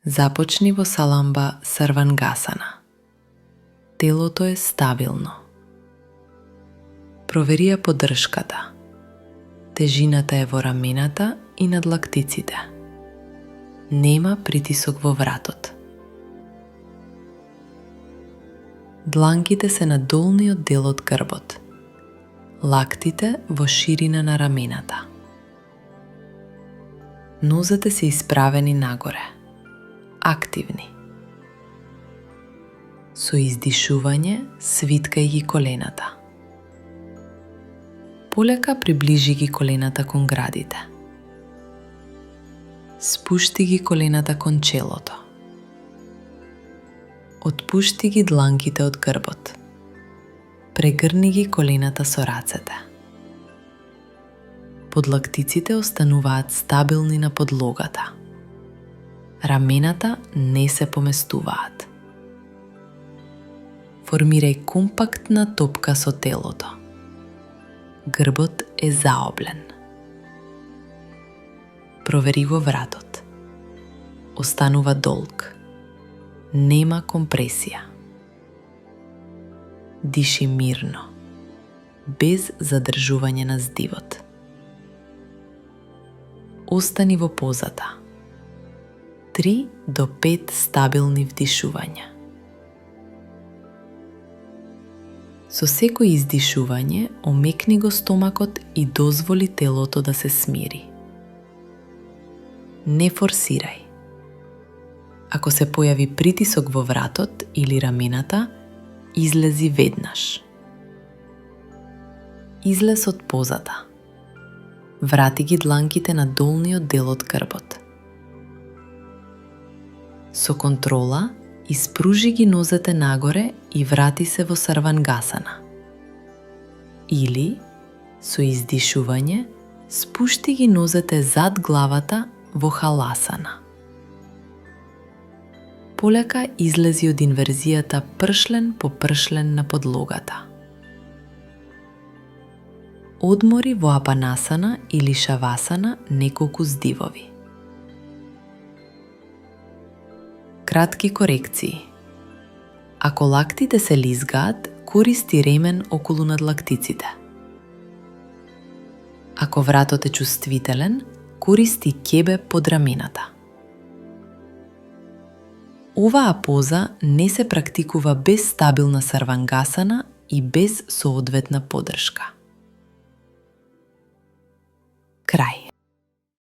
Започни во саламба сарвангасана. Телото е стабилно. Провери ја поддршката. Тежината е во рамената и над лактиците. Нема притисок во вратот. Дланките се на долниот дел од грбот. Лактите во ширина на рамената. Нозете се исправени нагоре. Активни. Со издишување свиткај ги колената. Полека приближи ги колената кон градите. Спушти ги колената кон челото. Отпушти ги дланките од грбот. Прегрни ги колената со рацете. Подлактиците остануваат стабилни на подлогата. Рамената не се поместуваат. Формирај компактна топка со телото. Грбот е заоблен. Провери го вратот. Останува долг. Нема компресија. Диши мирно, без задржување на здивот. Остани во позата. 3 до 5 стабилни вдишувања. Со секој издишување, омекни го стомакот и дозволи телото да се смири. Не форсирај. Ако се појави притисок во вратот или рамената, излези веднаш. Излез од позата. Врати ги дланките на долниот дел од грбот. Со контрола, испружи ги нозете нагоре и врати се во сарвангасана. Или, со издишување, спушти ги нозете зад главата во халасана. Полека излези од инверзијата пршлен по пршлен на подлогата. Одмори во апанасана или шавасана неколку здивови. Кратки корекции. Ако лактите се лизгаат, користи ремен околу надлактиците. Ако вратот е чувствителен, користи ќебе под рамената. Оваа поза не се практикува без стабилна сарвангасана и без соодветна поддршка. Крај.